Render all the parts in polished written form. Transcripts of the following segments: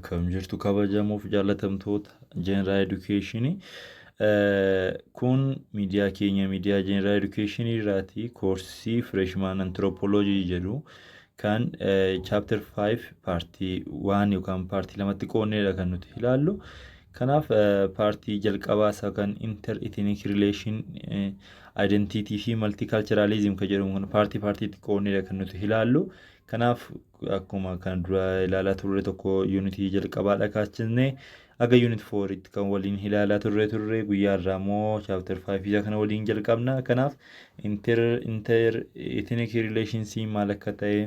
Akkam jirtu kabajamuuf jaalatamtoota General Education. Kun miidiyaa keenya miidiyaa General Education irraati koorsii Freshman Anthropology jedhu kan chapter 5 paartii 1 yookaan paartii lamatti qoonneedha kan nuti ilaallu. Kanaaf paartii jalqabaa isaa kan inter-ethnic relation identity fi multiculturalism kan jedhamu kan paartiitti qoonneedha kan nuti ilaallu. Kanaaf akkuma kan dura ilaalaa turre tokko unity jalqabaadha kaachisne aga unit 4tti kan waliin ilaalaa turre guyyaa irraa immoo chapter 5 isa kana waliin jalqabna. Kanaaf inter ethnic relations maal akka ta'e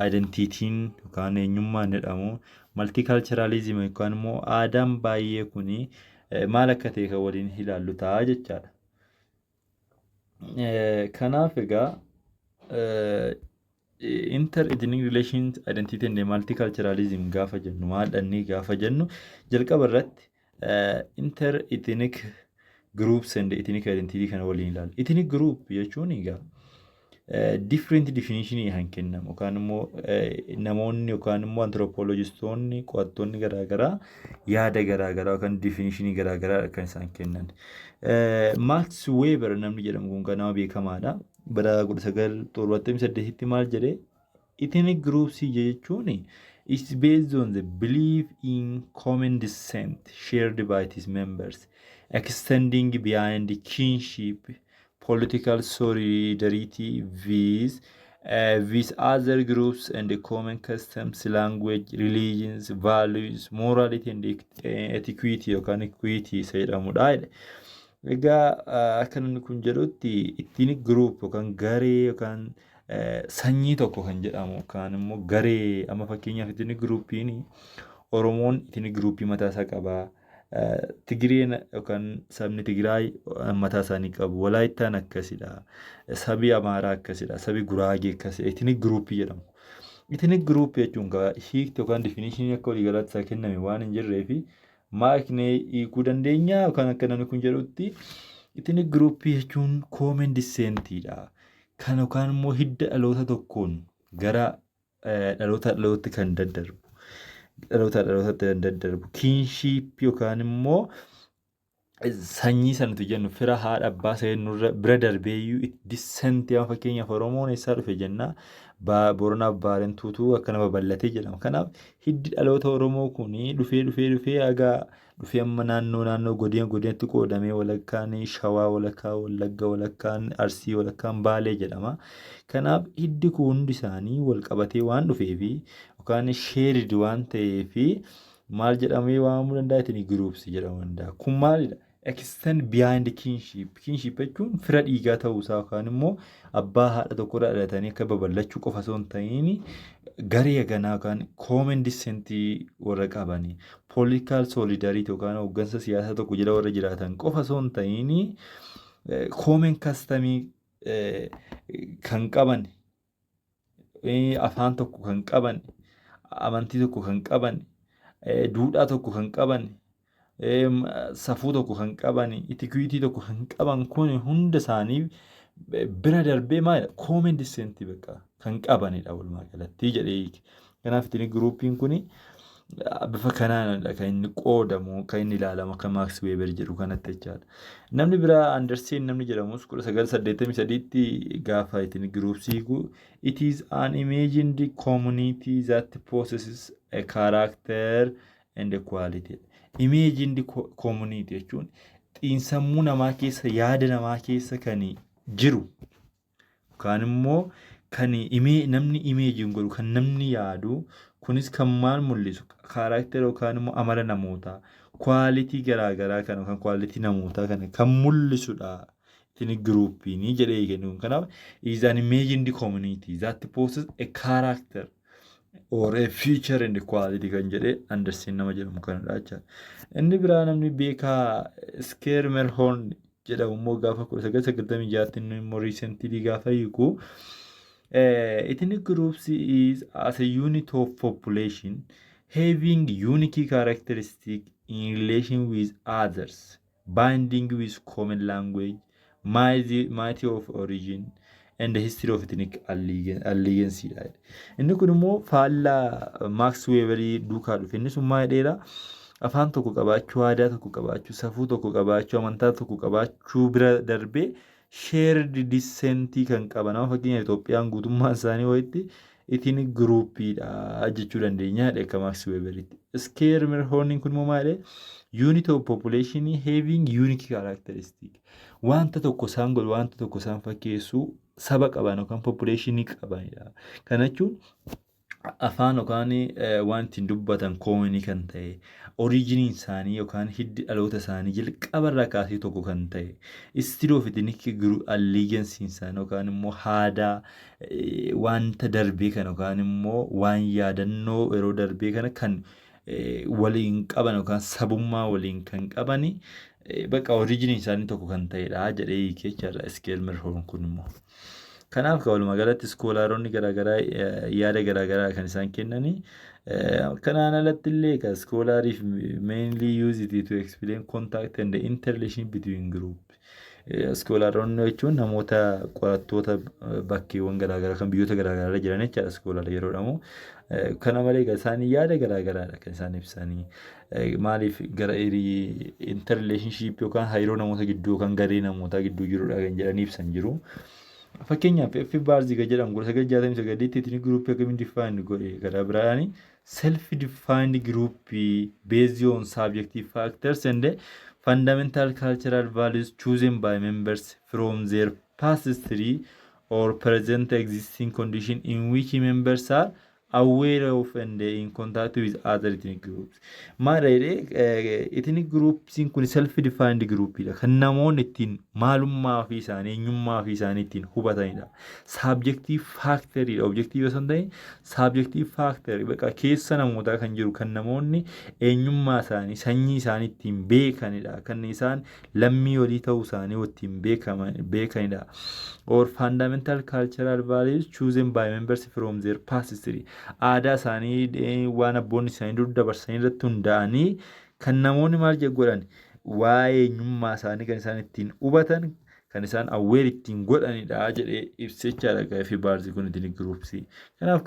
identitiin yookaan eenyummaan jedhamu multiculturalism yookaan immoo aadaan baay'ee kuni maal akka ta'e kan waliin ilaallu ta'a jechaadha. Kanaaf egaa inter-ethnic relations identity and multiculturalism gaafa jennu maadhanni gaafa jennu jalqaba irratti inter-ethnic groups and ethnic identity kana waliin ilaalu. Ethnic group jechuun egaa different definition kan kennamu yookaan immoo namoonni yookaan immoo anthropologistoonni qo'attoonni garaagaraa yaada garaagaraa yookaan definition garaagaraa kan isaan kennan. Max Weber namni jedhamu kun kan nama beekamaadha. Bara 1978tti maal jedhee ethnic groups jechuun is based on the belief in common descent shared by its members extending beyond kinship political solidarity with other groups and common customs language religions values morality and equity yookaan equity isa jedhamudha. Egaa akka namni kun jedhutti ethnic group yookaan garee yookaan sanyii tokko kan jedhamu yookaan immoo garee amma fakkeenyaaf ethnic groupiin Oromoon ethnic groupii mataa isaa qaba. Tigireen yookaan sabni Tigraay mataa isaanii qabu. Walaayittaan akkasidha. Sabi Amaaraa akkasidha. Sabi Guraagee akkasidha. Ethnic groupii jedhamu. Ethnic group jechuun hiikti yookaan definition akka waliigalaatti isaa kenname waan hin jirreefi maaknee hiikuu dandeenya yookaan akka namni kun jedhutti ethnic groupii jechuun common descentidha. Kan yookaan immoo hidda dhaloota tokkoon gara dhalootatti kan daddarbu. Dhalootatti kan daddarbu. Kinship yookaan immoo sanyii sanatu jennu fira haadha abbaa seenurra bira darbeeyyuu descent yaa fakkeenyaaf Oromoon eessaa dhufe jennaa Booranaa Baarentuutu akka nama bal'atee jedhama. Kanaaf hiddi dhaloota Oromoo kuni dhufee aga dhufee amma naannoo godinatti qoodamee walakkaan Shawaa walakkaan Wallagga walakkaan Arsii walakkaan Baalee jedhama. Kanaaf hiddi kun hundi isaanii wal qabatee waan dhufeefi yookaan shared waan ta'eefi maal jedhamee waamamuu danda'a ethnic groups jedhamuu danda'a. Kun maalidha? Extend behind kinship. Kinship jechuun fira dhiigaa ta'uusaa yookaan immoo abbaa haadha tokkorraa dhalatanii akka babal'achuu qofa osoo hin ta'in garee ganaa yookaan common descent warra qabanii political solidarity yookaan hooggansa siyaasaa tokko jala warra jiraatan qofa osoo hin ta'in common custom kan qaban afaan tokko kan qaban amantii tokko kan qaban duudhaa tokko kan qaban safuu tokko kan qaban itikiitii tokko kan qaban kun hunda isaanii bira darbee maal common descent bakka kan qabanidha walumaa galatti jedhee. Kanaaf ethnic groupiin kun bifa kanaanidha kan inni qoodamu kan inni ilaalamu kan Max Weber jedhu kanatti jechaadha. Namni biraa Andersen namni jedhamus 1983tti gaafa ethnic groups hiiku it is an imagined community that possesses a character and a quality. Imagined community jechuun xiinsammuu namaa keessa yaada namaa keessa kan jiru yookaan immoo kan namni imagine godhu kan namni yaadu kunis kan maal mul'isu kaaraktera yookaan immoo amala namootaa quality garaagaraa kan yookaan quality namootaa kan mul'isudha. Ethnic groupiin jedhee kennu. Kanaaf is an imagined community that possesses a character or a future and quality kan jedhee Andersen nama jedhamu kanadha jechuudha. Inni biraa namni beekaa Schermerhorn jedhamu immoo gaafa 1996tti inni immoo recently gaafa hiiku ethnic groups is as a unit of population having unique characteristic in relation with others binding with common language mighty of origin and the history of ethnic allegiance. Inni kun immoo faallaa Max Weberii duukaa dhufe. Inni sun maal jedheera? Afaan tokko qabaachuu, aadaa tokko qabaachuu, safuu tokko qabaachuu, amantaa tokko qabaachuu bira darbee shared descent kan qaban. Fakkeenya Itoophiyaan guutummaan isaanii walitti ethnic groupidha jechuu dandeenya akka Max Weberitti. Scaarmerhorn kun immoo maal jedhee? Unit of population having unique characteristic. Wanta tokko isaan godhu, wanta tokko isaan fakkeessu saba qaban yookaan population qabanidha. Kana jechuun afaan yookaan waan ittiin dubbatan koomini kan ta'e, oriijiniin isaanii yookaan hiddi dhaloota isaanii jalqabarraa kaasee tokko kan ta'e, history of ethnic allegiance isaanii yookaan immoo aadaa wanta darbee kana yookaan immoo waan yaadannoo yeroo darbee kana kan waliin qaban yookaan sabummaa waliin kan qabani bakka oriijiniin isaanii tokko kan ta'edha jedhee jechaadha Scaarmerhorn kun immoo. Kanaaf walumaa galatti iskoolaaronni garaagaraa yaada garaagaraa kan isaan kennanii. Kanaan alatti illee iskoolaariif mainly use it to explain contact and the interrelation between groups. Iskoolaaronni jechuun namoota qorattoota bakkeewwan garaagaraa kan biyyoota garaagaraa jiran jechaadha iskoolaara yeroo jedhamu. Kana malee isaanii yaada garaagaraadha kan isaan ibsanii. Maaliif gara interrelationship yookaan hariiroo namoota gidduu yookaan garee namootaa gidduu jirudha kan jedhanii ibsan jiru. Fakkeenyaaf F Baarzi kan jedhamu 1969 ethnic group akkamiin define godhe gara biraani self defined group based on subjective factors and fundamental cultural values chosen by members from their past history or present existing condition in which members are aware of and in contact with other ethnic groups. Ethnic groups kun self defined group dha kan namoonni ittiin maalummaa fi isaanii eenyummaa fi isaanii ittiin hubatanidha. Subjective factor dha, objective osoo hin ta'in subjective factor bakka keessa namootaa kan jiru kan namoonni eenyummaa isaanii sanyii isaanii ittiin beekanidha. Kan isaan lammii walii ta'uu isaanii ittiin beekanidha. Or fundamental cultural values chosen by members from their past history. Aadaa isaanii waan abboonni isaanii dur dabarsanii irratti hundaa'anii kan namoonni maal godhan waa'ee eenyummaa isaanii kan isaan ittiin hubatan kan isaan awweer ittiin godhanidha jedhee ibsechaadha F Baarzi kun ethnic groups. Kanaaf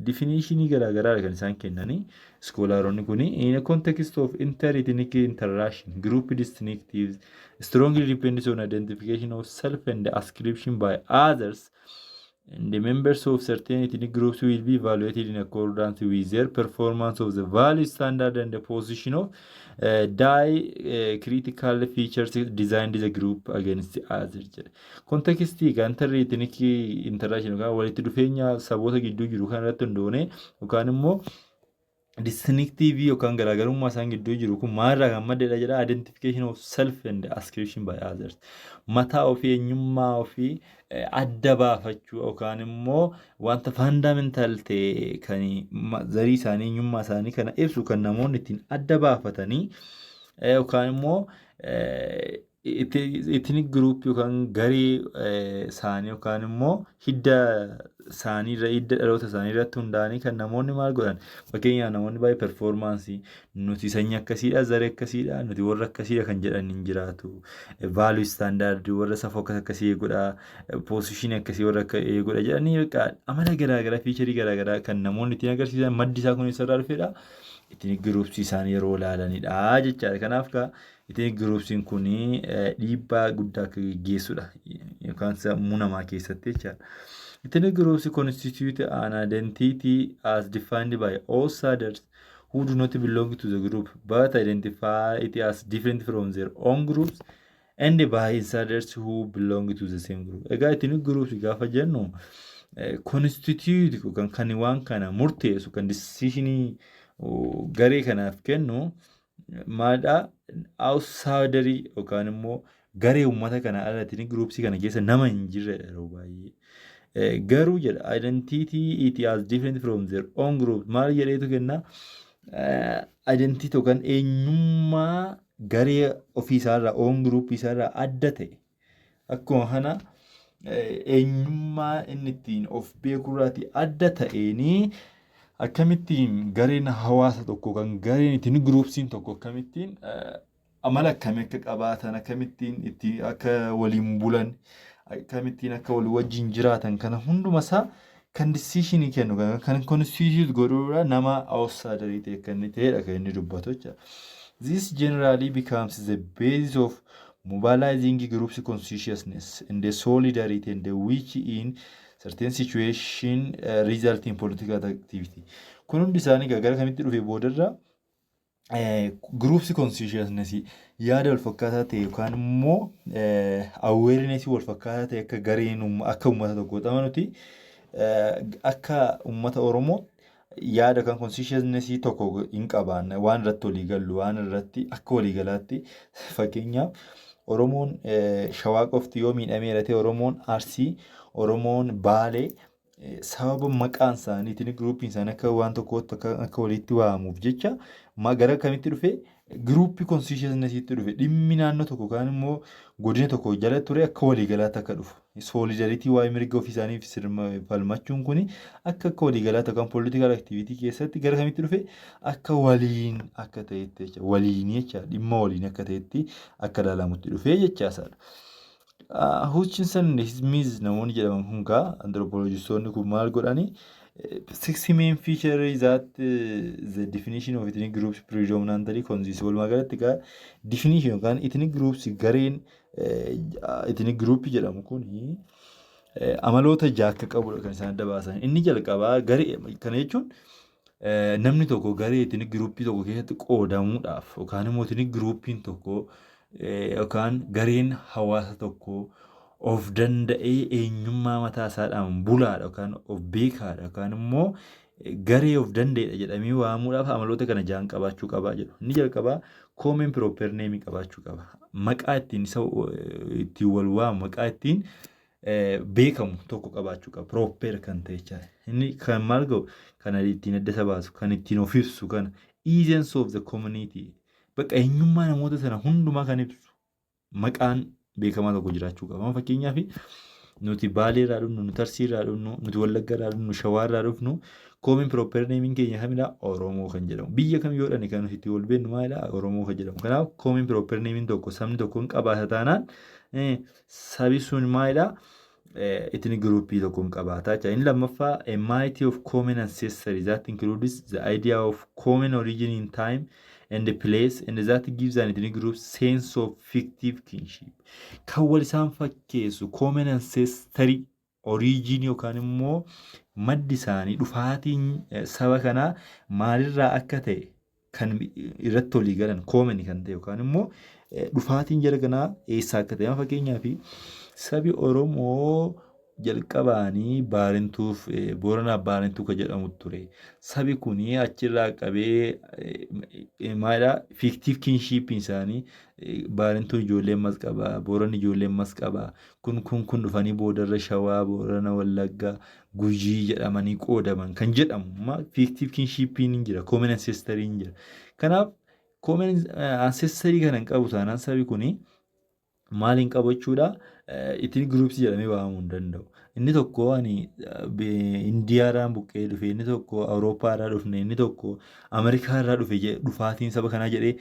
definitionii garaagaraa kan isaan kennanii iskoolaaronni kun in a context of inter-ethnic interaction group distinctives strongly depends on identification of self and ascription by others. And the members of certain ethnic groups will be evaluated in accordance with their performance of the value standard and the position of critical features designed the group against others. Context inter-ethnic interaction walitti dhufeenya saboota gidduu jiru kan irratti hundoone yookaan immoo distinctive yookaan garaagarummaa isaan gidduu jiru kun maalirraa kan maddeedha jedha identification of self and ascription by others. Mataa ofii eenyummaa ofii adda baafachuu yookaan immoo wanta fundamental ta'e kan zarii isaanii eenyummaa isaanii kana ibsu kan namoonni ittiin adda baafatanii yookaan immoo ethnic group yookaan garee isaanii yookaan immoo hidda isaanii hidda dhaloota isaanii irratti hundaa'anii kan namoonni maal godhan fakkeenyaaf namoonni baay'ee performaansii nuti sanyii akkasiidha zaree akkasiidha nuti warra akkasiidha kan jedhan hin jiraatu value standard warra safuu akkasii eeguudha position akkasii warra akka eeguudha jedhanii amala garaagaraa fiicharii garaagaraa kan namoonni ittiin agarsiisan maddi isaa kun isarraa dhufedha ittiin groups isaanii yeroo ilaalanidha jechaadha. Kanaaf ethnic groups kun dhiibbaa guddaa akka geessudha yookaan sammuu namaa keessatti jechaadha. Ethnic groups constitute an identity as defined by outsiders who do not belong to the group but identify it as different from their own groups and by insiders who belong to the same group. Egaa ethnic groups gaafa jennu constitute kan waan kana murteessu kan decisionii garee kanaaf kennu maadhaa outsiderii yookaan immoo garee uummata kana alatti groups kana keessa nama hin jirre yeroo baay'ee. Garuu jedha identity it as different from their own group maal jedheetu kenna identity yookaan eenyummaa garee ofiisaarraa own group isaarraa adda ta'e akkuma kana eenyummaa inni ittiin of beekurraati adda ta'eenii akkamittiin gareen hawaasa tokko kan gareen ittiin groupsiin tokko akkamittiin amala akkamii akka qabaatan akkamittiin itti akka waliin bulan akkamittiin akka wal wajjin jiraatan kana hundumasaa kan decisionii kennu kan constitute godhuudha nama outsiderii ta'e kan inni ta'edha kan inni dubbatu jechuudha. This generally becomes the basis of mobilizing groups consciousness and the solidarity and the which in certain situation result in political activity. Kun hundi isaanii gara kamitti dhufee boodarra groups consciousness yaada wal fakkaataa ta'e yookaan immoo awareness wal fakkaataa ta'e akka gareen akka uummata tokko xamanuti akka uummata Oromoo yaada kan consciousness tokko hin qabaanne waan irratti walii gallu waan irratti akka walii galaatti fakkeenyaaf Oromoon Shawaa qofti yoo miidhamee ta'e Oromoon Arsii Oromoon Baalee sababa maqaan isaaniitiin giruupiin isaanii akka waan tokkootti akka walitti waamamuuf jecha gara kamitti dhufe giruupii consciousnessiitti dhufe dhimmi naannoo tokko kaan immoo godina tokko jala ture akka waliigalaatti akka dhufu solidarity waa'ee mirga ofii isaaniif falmachuun kun akka waliigalaatti kan political activity keessatti gara kamitti dhufe akka waliin akka ta'etti jecha waliin jecha dhimma waliin akka ta'etti akka ilaalamutti dhufe jechaasaadha. Hutchinson Smith namoonni jedhaman kun kaa anthropologistoonni kun maal godhani 6 main feature is that the definition of ethnic groups predominantly consists walumaa galatti kaa definition yookaan ethnic groups gareen ethnic group jedhamu kun amaloota jaakka qabudha kan isaan dabaasan inni jalqabaa garee kana jechuun namni tokko garee ethnic group tokko keessatti qoodamuudhaaf yookaan immoo ethnic groupiin tokko yookaan gareen hawaasa tokko of danda'ee eenyummaa mataa isaadhaan bulaadha yookaan of beekaadha yookaan immoo garee of danda'edha jedhamee waamuudhaaf amaloota kana jaan qabaachuu qabaa jedhu. Inni jalqabaa common proper name qabaachuu qaba. Maqaa ittiin isa ittiin wal waamu maqaa ittiin beekamu tokko qabaachuu qaba. Proper kan ta'e jechaadha. Inni kan maal ga'u kana ittiin adda isa baasu kan ittiin of ibsu kana essence of the community. Bakka eenyummaa namoota sana hundumaa kan ibsu maqaan beekamaa tokko jiraachuu qaba. Fakkeenyaaf nuti Baalee irraa dhufnu, nuti Arsii irraa dhufnu, nuti Wallagga irraa dhufnu, Shawaa irraa dhufnu common proper name keenya kamidha Oromoo kan jedhamu. Biyya kam yoo dhani kan nuti itti wal beeknu maalidha Oromoo kan jedhamu. Kanaaf common proper name tokko sabni tokko hin qabaata taanaan sabi sun maalidha ethnic groupii tokko hin qabaata. Inni lammaffaa a mighty of common ancestry that includes the idea of common origin in time and the place and that gives an ethnic group sense of fictive kinship. Kan wal isaan fakkeessu common ancestry origin yookaan immoo maddi isaanii dhufaatiin saba kanaa maalirraa akka ta'e kan irratti walii galan common kan ta'e yookaan immoo dhufaatiin jara kanaa eessaa akka ta'e fakkeenyaaf sabi Oromoo jalqabaanii baarentuuf Booranaa baarentuu kan jedhamu ture. Sabi kuni achirraa qabee maalidha fictive kinship isaanii baarentuun ijoolleen mas qaba, Booranni ijoolleen mas qaba. Kun dhufanii boodarra Shawaa, Boorana, Wallagga, Gujii jedhamanii qoodaman kan jedhamu fictive kinship hin jira, common ancestry hin jira. Kanaaf common ancestry kana hin qabu taanaan sabi kuni maaliin qabachuudha ethnic groups jedhamee waamamuu hin danda'u. Inni tokko ani Indiyaadhaan buqqee dhufe, inni tokko Awurooppaadhaa dhufne, inni tokko Ameerikaadhaa dhufe dhufaatiin saba kanaa jedhee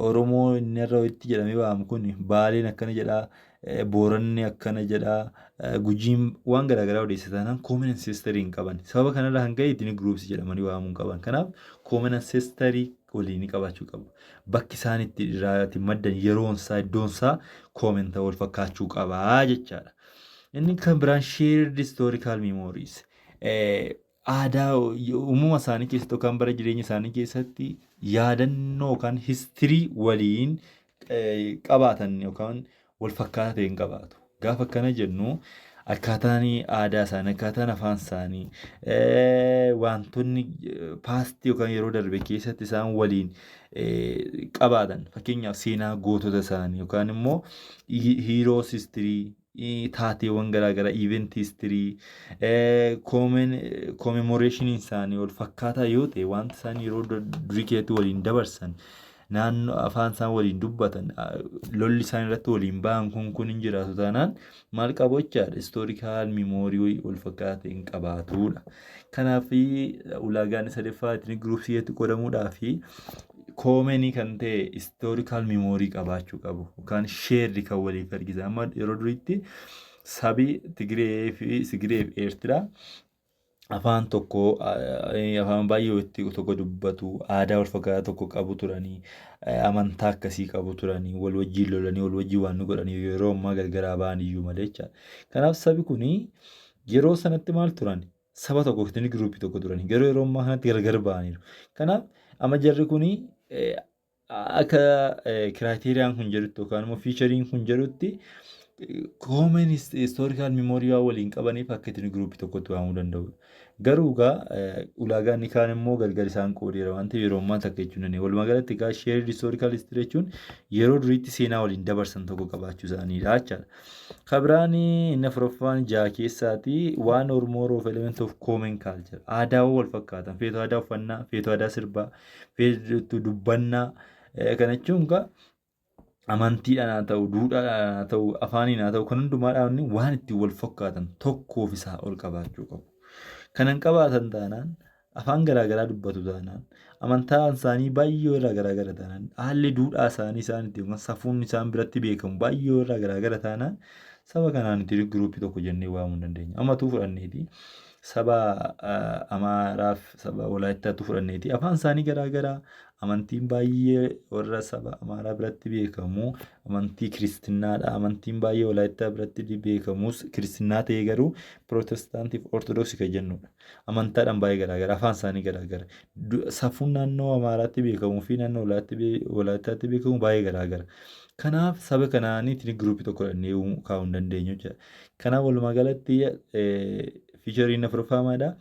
Oromoo inni irra itti jedhamee waamu kun Baaleen akkana jedhaa, Booranni akkana jedhaa, Gujiin waan garaagaraa odeessa taanaan common ancestry hin qaban. Sababa kanarraa hanga ethnic groups jedhamanii waamuu hin qaban. Kanaaf common ancestry waliin qabaachuu qabu. Bakki isaan itti irraati maddan yeroon isaa iddoon isaa common ta'uu wal fakkaachuu qabaa jechaadha. Inni kan biraan shared historical memories. Aadaa uumama isaanii keessatti yookaan bara jireenya isaanii keessatti yaadannoo yookaan histirii waliin qabaatan yookaan wal fakkaataa ta'e hin qabaatu. Gaafa akkana jennu akkaataan aadaa isaanii, akkaataan afaan isaanii, wantoonni paastii yookaan yeroo darbe keessatti isaan waliin qabaatan fakkeenyaaf seenaa gootota isaanii yookaan immoo heroes history taateewwan garaagaraa event history commemoration isaanii wal fakkaataa yoo ta'e wanta isaan yeroo durii keessatti waliin dabarsan naannoo afaan isaan waliin dubbatan lolli isaan irratti waliin ba'an kun hin jiraatu taanaan maal qabu jechaadha historical memory wal fakkaataa hin qabaatudha. Kanaaf ulaagaan sadaffaa ethnic groups itti qoodamuudhaa fi common kan ta'e historical memory qabaachuu qabu yookaan shared kan waliif argisa. Amma yeroo duriitti sabi Tigree fi Eertiraa afaan tokko afaan baay'ee walitti tokko dubbatu aadaa wal fakkaataa tokko qabu turanii amantaa akkasii qabu turanii wal wajjin lolanii wal wajjin waan godhanii yeroo ammaa gargaraa ba'an iyyuu malee jechaadha. Kanaaf sabi kuni yeroo sanatti maal turan saba tokko yookiin giruupii tokko turanii garuu yeroo ammaa kanatti gargar ba'aniiru. Kanaaf amma jarri kuni akka kiraateeriyaan kun jedhutti yookaan immoo fiichariin kun jedhutti koomen historikaal miimooriyaa waliin qabaniif akka ittiin giruupii tokkotti waamuu danda'u. Garuu ulaagaan inni kaan immoo gargar isaan qoodeera waan ta'eef yeroo ammaa takka jechuun dandeenye. Walumaa galatti sheerid historikaal histirii jechuun yeroo duriitti seenaa waliin dabarsan tokko qabaachuu isaaniidha jechaadha. Kabiraan inni afuraffaan jaha keessaati waan Oromoo of element of common culture aadaawwan wal fakkaatan feetoo aadaa uffannaa, feetoo aadaa sirbaa, feetoo dubbannaa kana jechuun amantiidhaan haa ta'u, duudhaadhaan haa ta'u, afaaniin haa ta'u kan hundumaadhaan waan ittiin wal fakkaatan tokkoof isaa ol qabaachuu qabu. Kanan qabaatan taanaan afaan garaagaraa dubbatu taanaan amantaan isaanii baay'ee irraa garaagara taanaan haalli duudhaa isaanii isaan ittiin safuun isaan biratti beekamu baay'ee irraa garaagara taanaan saba kanaan itti giruupii tokko jennee waamuu hin dandeenya. Ammatuu fudhanneeti saba Amaaraaf saba Walaayittaatu fudhanneeti afaan isaanii garaagaraa amantiin baay'ee warra saba Amaaraa biratti beekamu amantii kiristaanaadha. Amantiin baay'ee Walaayittaa biratti beekamus kiristaanaa ta'ee garuu pirootestaantiif ortodoksii kan jennudha. Amantaadhaan baay'ee garaagara afaan isaanii garaagara. Safuun naannoo Amaaraatti beekamuu fi naannoo Walaayittaatti beekamu baay'ee garaagara. Kanaaf saba kanaaniitiin giruupii tokko kaa'uu hin dandeenyu jechuudha. Kanaaf walumaa galatti fiichariin afuraffaamaadha.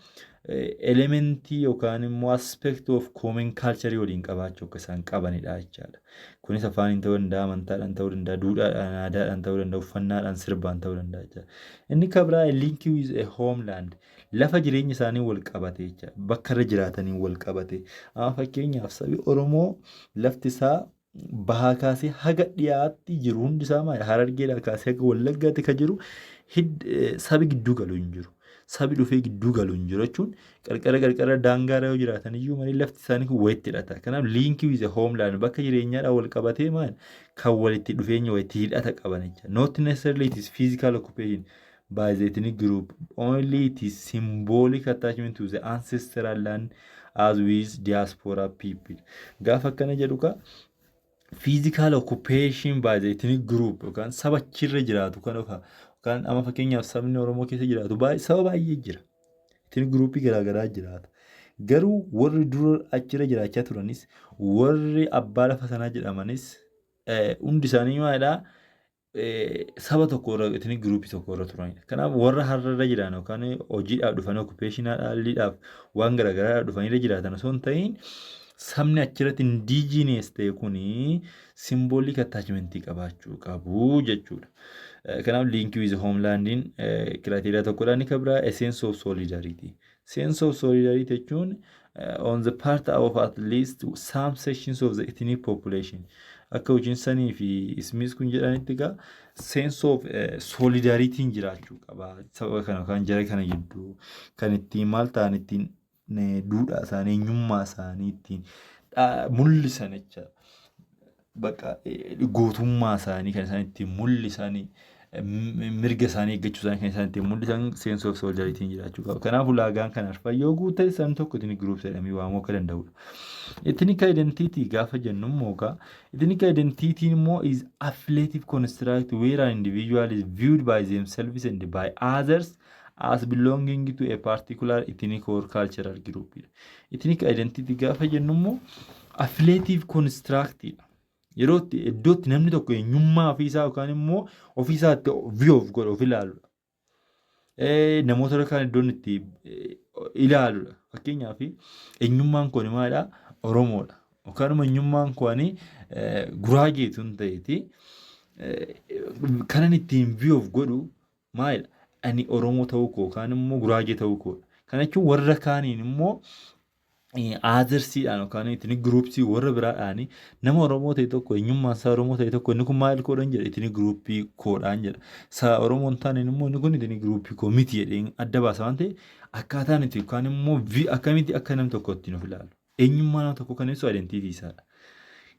Elementii yookaan immoo aspektii of common culture waliin qabaachuu akka isaan qabanidha jechaadha. Kunis afaaniin ta'uu danda'a, amantaadhaan ta'uu danda'a, duudhaadhaan, aadaadhaan ta'uu danda'a, uffannaadhaan, sirbaan ta'uu danda'a jechaadha. Inni kan biraa linkii with a homeland lafa jireenya isaanii wal qabate jechaadha. Bakka irra jiraatanii wal qabate. Amma fakkeenyaaf sabi Oromoo lafti isaa bahaa kaasee haga dhiyaatti jiru hundi isaa Harargeedhaa kaasee haga Wallaggaatti kan jiru sabi gidduu galu hin jiru. Sabi dhufee gidduu galu hin jiru jechuun qarqara daangaarra yoo jiraatan iyyuu malee lafti isaanii kun wayitti hidhata. Kanaaf liinkii wiize hoomlaan bakka jireenyaadhaan wal qabatee kan walitti dhufeenya wayitti hidhata qaban jechuudha. Not necessarily it is physical occupation by the ethnic group. Only it is symbolic attachment to the ancestral land as with diaspora people. Gaafa akkana jedhu physical occupation by the ethnic group yookaan saba achirra jiraatu kan yookaan amma fakkeenyaaf sabni Oromoo keessa jiraatu saba baay'ee jira. Ethnic groupii garaagaraa jiraata. Garuu warri dura achirra jiraachaa turanis warri abbaa lafa sanaa jedhamanis hundi isaanii maalidhaa saba tokko irra ethnic groupii tokko irra turanidha. Kanaaf warra har'arra jiran yookaan hojiidhaaf dhufanii occupationaadhaaf waan garaagaraa dhufanii jiraatan osoo hin ta'in sabni achirratti indigenous ta'e kuni symbolic attachment qabaachuu qabu jechuudha. Kanaaf linkii with homelandin criteria tokkodha. Inni kan biraa sense of solidarity. Sense of solidarity jechuun on the part of at least some sections of the ethnic population. Akka hojiin sanii fi ismis kun jedhanitti sense of solidarity jiraachuu qaba. Saba kana kan jara kana jidduu kan ittiin maal ta'an ittiin duudhaa isaanii eenyummaa isaanii ittiin mul'isan jechuudha. Bakka gootummaa isaanii kan isaan ittiin mul'isanii mirga isaanii eeggachuu isaanii kan isaan ittiin mul'isan sense of solidarity jiraachuu qaba. Kanaaf ulaagaan kan arfaa yoo guute isaan tokko ethnic groups jedhamee waamuu akka danda'udha. Ethnic identity gaafa jennu immoo ethnic identity immoo is affiliative construct where an individual is viewed by themselves and by others as belonging to a particular ethnic or cultural group. Ethnic identity gaafa jennu immoo affiliative construct yeroo iddootti namni tokko eenyummaa ofiisaa yookaan immoo ofiisaatti view of godhu of ilaaludha. Namoota kaan iddoon itti ilaaludha. Fakkeenyaaf eenyummaan kun maalidhaa Oromoodha. Yookaan immoo eenyummaan kun Guraageetu hin ta'eeti. Kanan ittiin view of godhu maalidha? Ani Oromoo ta'uu koo yookaan immoo Guraagee ta'uu koodha. Kana jechuun warra kaaniin immoo aazersiidhaan yookaan ethnic groupsii warra biraadhaan nama Oromoo ta'e tokko eenyummaan isaa Oromoo ta'e tokko inni kun maal koodhaan jedha ethnic groupii koodhaan jedha. Isaa Oromoo hin taane immoo inni kun ethnic groupii koo miti jedhee adda baasa waan ta'eef akkaataan itti yookaan immoo akkamitti akka nam tokko ittiin of ilaalu. Eenyummaa nama tokko kan ibsu identiitii isaadha.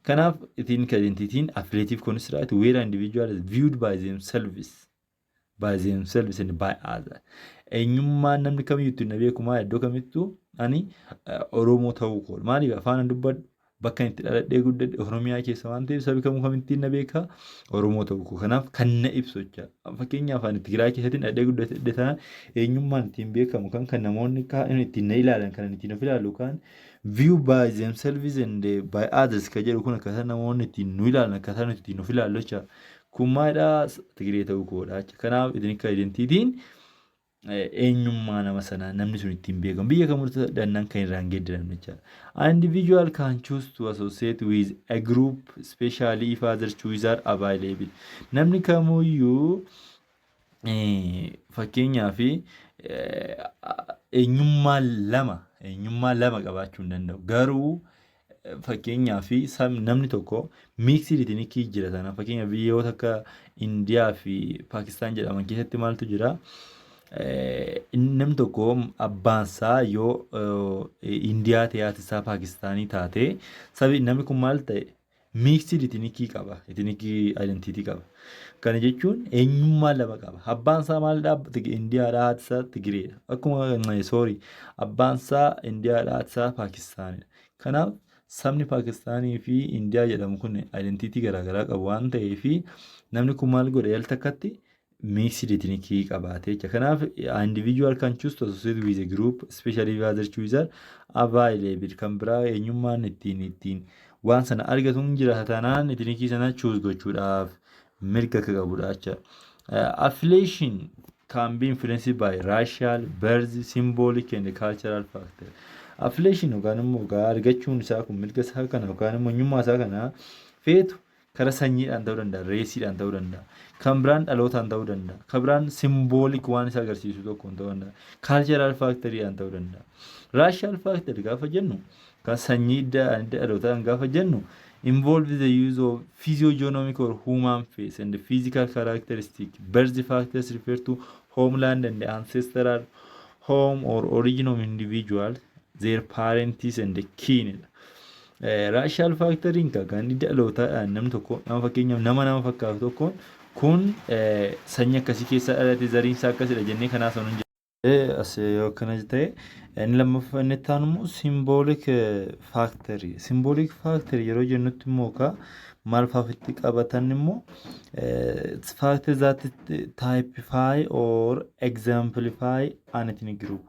Kanaaf ethnic identitiin affiliative construct where individual is viewed by themselves by themselves and by others. Eenyummaan namni kamiyyuu ittiin na beeku maal iddoo kamittuu ani Oromoo ta'uu koo maaliif afaan dubbadhu bakka itti dhaladhee guddadhe Oromiyaa keessa waan ta'eef sabi kamuu kamittiin na beekaa Oromoo ta'uu koo kanaaf kan na ibsu jecha fakkeenyaaf ani Tigraay keessatti dhaladhee guddadhe taanaan eenyummaan ittiin beekamu kan namoonni ittiin na ilaalan kan ittiin of ilaalu kan view by themselves and by others ka jedhu kun akkaataa namoonni ittiin nu ilaalan akkaataa nuti ittiin of ilaallu jecha kun maalidhaa Tigree ta'uu koodha jecha kanaaf ethnic identity'n eenyummaa nama sanaa namni sun ittiin beekamu biyya kamuu dannaan kan irraan geeddaramne jechaadha. An individual can choose to associate with a group especially if other choices are available. Namni kamuyyuu fakkeenyaaf eenyummaa lama qabaachuu hin danda'u. Garuu fakkeenyaaf namni tokko miiksii ethnikii jira sana fakkeenyaaf biyyoota akka Indiyaa fi Paakistaan jedhaman keessatti maaltu jira? Namni tokko abbaansaa yoo Indiyaa ta'e haatisaa Paakistaanii taate namni kun maal ta'e miiksii ethnikii qaba ethnikii identity qaba. Kana jechuun eenyummaa lama qaba. Abbaansaa maalidhaa Indiyaadhaa haatisaa Tigireedha. Akkuma abbaansaa Indiyaadhaa haatisaa Paakistaanidha. Kanaaf sabni Paakistaanii fi Indiyaa jedhamu kun identity garaagaraa qabu waan ta'eef namni kun maal godha yaaltakkatti mixed ethnicity qabaatee jecha kanaaf individual can choose to associate with a group especially if other choices are available kan biraa eenyummaan ittiin waan sana argatuun jiraata taanaan ethnicity sana choose gochuudhaaf mirga akka qabudha jecha. Affiliation can be influenced by racial, birth, symbolic and cultural factors. Affiliation yookaan immoo argachuun isaa kun mirga isaa kana yookaan immoo eenyummaa isaa kana feetu karaa sanyiidhaan ta'uu danda'a, reesiidhaan ta'uu danda'a, kan biraan dhalootaan ta'uu danda'a, kan biraan simboolik waan isa agarsiisu tokkoon ta'uu danda'a, kaalcharaal faakteriidhaan ta'uu danda'a. Raashaal faakterii gaafa jennu kan sanyii dhalootaan gaafa jennu involve the use of physiognomic or human face and the physical characteristic. Birth factors refer to homeland and the ancestral home or origin of individuals, their parents and the kin. Raashaal faakteriin kan dhaloota namni tokko nama fakkeenyaaf nama fakkaatu tokkoon kun sanyii akkasii keessa dhalate zariin isaa akkasidha jennee kanaaf sanuun as yoo akkana ta'e inni lammaffaa inni itti aanu immoo symbolic factory. Symbolic factory yeroo jennutti immoo maal faafitti qabatan immoo factors that typify or exemplify an ethnic group.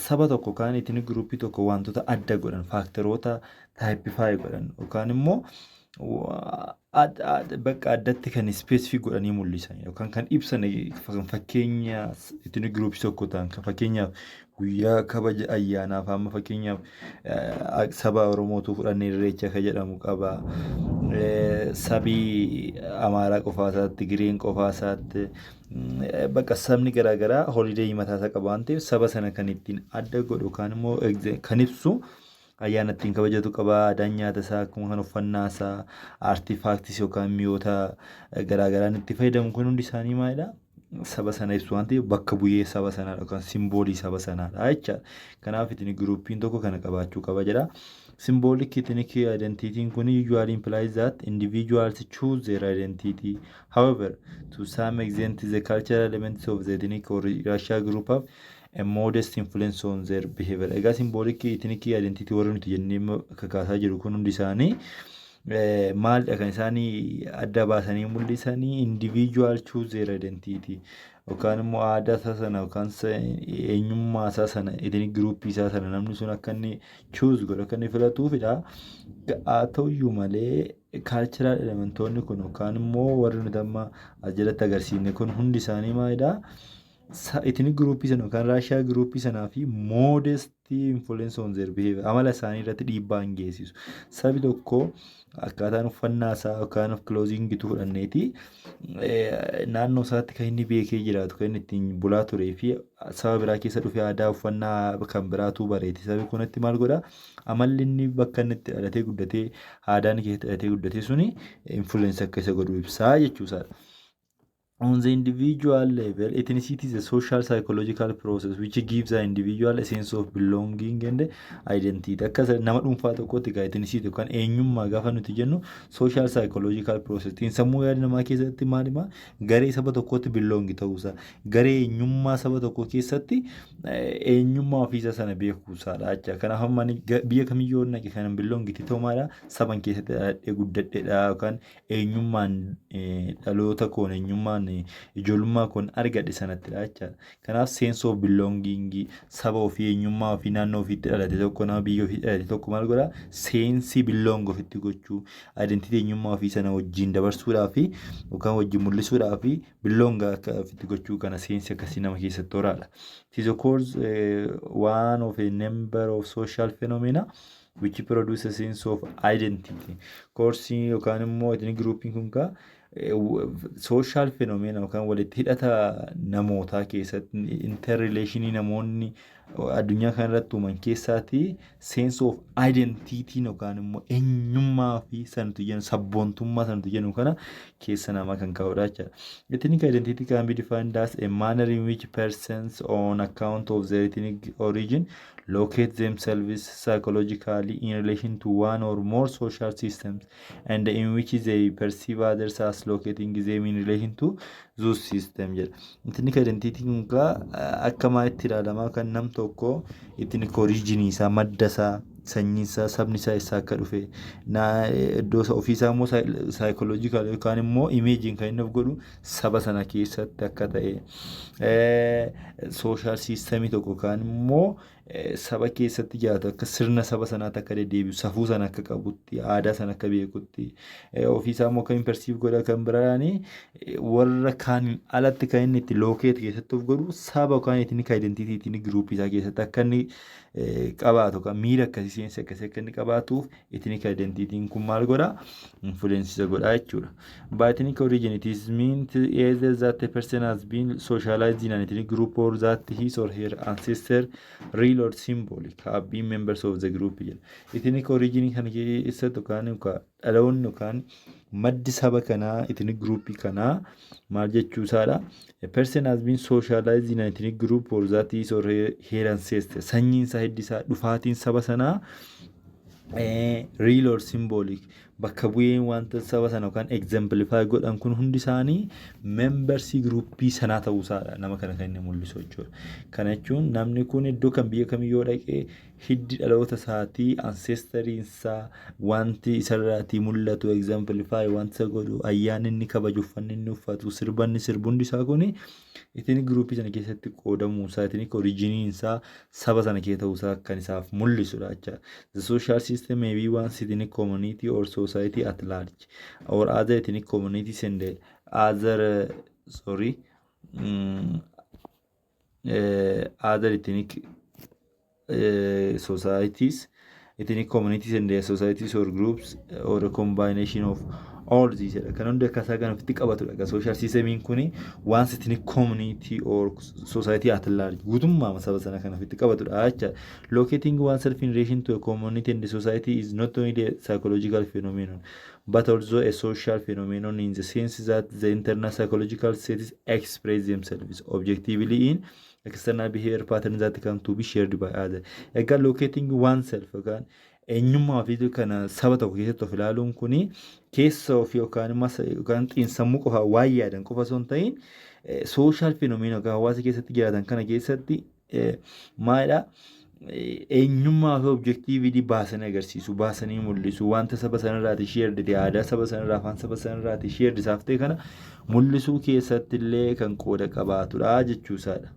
Saba tokko kan ethnic group tokko wantoota adda godhan faakteroota typify godhan yookaan immoo bakka addatti kan specific godhanii mul'isan yookaan kan ibsan fakkeenya ethnic group tokko ta'an kan fakkeenyaaf guyyaa kabaja ayyaanaaf amma fakkeenyaaf saba Oromootu fudhannee Irreecha kan jedhamu qaba. Sabii Amaaraa qofaasaatti, Tigireen qofaasaatti bakka sabni garaagaraa holideeyii mataasaa qaba waan ta'eef saba sana kan ittiin adda godhu yookaan immoo kan ibsu ayyaana ittiin kabajatu qaba. Aadaan nyaata isaa akkuma kan uffannaa isaa aartifaaktis yookaan mi'oota garaagaraan itti fayyadamu kun hundi isaanii maalidhaa? Saba sana ibsu waan ta'eef bakka bu'ee saba sanaadha yookaan simboolii saba sanaadha jecha. Kanaaf ethnic groupiin tokko kana qabaachuu qaba jedha. Symbolic ethnic identity kun usually implies that individuals choose their identity. However, to some extent, the cultural elements of the ethnic or racial group have a modest influence on their behavior. Egaa symbolic ethnic identity warra nuti jennee kakaasaa jiru kun hundi isaanii maalidha kan isaanii adda baasanii mul'isanii individual choose their identity yookaan immoo aadaa isaa sana yookaan eenyummaa isaa sana ethnic group isaa sana namni sun akka inni choose godhu akka inni filatuufidha. Haa ta'uyyuu malee cultural elementoonni kun yookaan immoo warri nuti amma as jalatti agarsiifne kun hundi isaanii maalidha? Ethnic group sana yookaan raashiyaa group sanaa fi modest influence on their behavior amala isaanii irratti dhiibbaa hin geessisu. Sabi tokko akkaataan uffannaa isaa yookaan of clothing gitu fudhanneeti naannoo isaatti kan inni beekee jiraatu kan inni ittiin bulaa turee fi saba biraa keessa dhufee aadaa uffannaa kan biraatu bareeti. Sabi kunatti maal godhaa? Amalli inni bakka inni itti dhalatee guddatee aadaan keessatti dhalatee guddatee suni influence akka isa godhu ibsaa jechuusaadha. On the individual level, ethnicity is a social psychological process which gives the individual a sense of belonging and identity. Akka nama dhuunfaa tokkotti egaa ethnicity yookaan eenyummaa gaafa nuti jennu social psychological process. Sammuu yaada namaa keessatti maalima garee saba tokkotti belong ta'uusaa, garee eenyummaa saba tokko keessatti eenyummaa ofiisa sana beekuusaadha jecha. Kanaaf amma biyya kamiyyuu naqe kan belong ta'u maadha saban keessatti dhaladhee guddadheedha yookaan eenyummaan dhaloota koon eenyummaan ijoollummaa kun argadhe sanattidha jechaadha. Kanaaf sense of belonging saba ofii eenyummaa ofii naannoo ofiitti dhalate tokko nama biyya ofii dhalate tokko maal godhaa seensi belong ofitti gochuu identity eenyummaa ofii sana wajjin dabarsuudhaa fi yookaan wajjin mul'isuudhaa fi belong akka ofitti gochuu kana seensi akkasii nama keessatti horaadha. It is of course one of a number of social phenomena which produce a sense of identity. Koorsii yookaan immoo ethnic grouping kun kaa social phenomena yookaan walitti hidhata namootaa keessatti interrelationii namoonni addunyaa kanarratti uuman keessaati sense of identity yookaan immoo eenyummaa fi sanatu jennu sabboontummaa sanatu jennu kana keessa namaa kan kaa'udha jechuudha. Ethnic identity can be defined as a manner in which persons on account of their ethnic origin locate themselves psychologically in relation to one or more social systems and in which they perceive others as locating them in relation to those systems jedha. Ethnic identity kun akka maalitti ilaalamaa kan nam tokko ethnic origin isaa madda isaa sanyii isaa sabni isaa eessaa akka dhufe iddoo ofiisaa immoo psychological yookaan immoo imeejiin kan inni of godhu saba sana keessatti akka ta'e social systemii tokko yookaan immoo saba keessatti jiraatu akka sirna saba sanaatti akka deddeebi'u safuu sana akka qabutti aadaa sana akka beekutti ofiisaa immoo kan perceive godha kan biraani warra kaaniin alatti kan inni itti locate keessatti of godhu saba yookaan ethnic identity ethnic group isaa keessatti akka inni qabaatu kan miira akkasii seensa akkasii akka inni qabaatuuf ethnic identity kun maal godha influence godha jechuudha. By ethnic origin it is meant either that a person has been socialized in an ethnic group or that his or her ancestor real or symbolic have been members of the group. Ethnic origin kan keessatti yookaan dhaloonni yookaan maddi saba kanaa ethnic group kanaa maal jechuusaadha. A person has been socialized in an ethnic group or that his or her ancestor sanyiin isaa hiddisaa dhufaatiin saba sanaa real or symbolic bakka bu'een wanta saba sana yookaan exemplify godhan kun hundi isaanii membersii gruuppii sanaa ta'uusaadha nama kana kan inni mul'isu jechuudha. Kana jechuun namni kun iddoo kan biyya kamiyyoo dhaqee hiddi dhaloota isaatii ancestariin isaa wanti isarraatii mul'atu exemplify wanta godhu ayyaanni inni kabaju uffanni inni uffatu sirbanni sirbundi isaa kuni ethnic groupii sana keessatti qoodamuu isaa ethnic originiin isaa saba sana keessa ta'uu isaa kan isaaf mul'isudha jechuudha. The social system may be one ethnic community or society at large or other ethnic communities and other other ethnic societies, ethnic communities and their societies or groups or a combination of all these. Kan hundi akkaataa kan ofitti qabatudha. Social systemiin kuni one ethnic community or society at large guutummaa saba sana kan ofitti qabatudha jecha. Locating oneself in relation to a community and the society is not only a psychological phenomenon but also a social phenomenon in the sense that the internal psychological states express themselves objectively in external behavior patterns that come to be shared by others. Egaa locating oneself yookaan eenyummaa ofii kana saba tokko keessatti of ilaaluun kuni keessa ofii yookaan xiinsammuu qofa waan yaadan qofa osoo hin ta'in social phenomenon yookaan hawaasa keessatti jiraatan kana keessatti maalidha eenyummaa fi objektiivii baasanii agarsiisu baasanii mul'isu wanta saba sanarraati sheerdite aadaa saba sanarraa afaan saba sanarraati sheerdisaaf ta'e kana mul'isuu keessatti illee kan qooda qabaatudha jechuusaadha.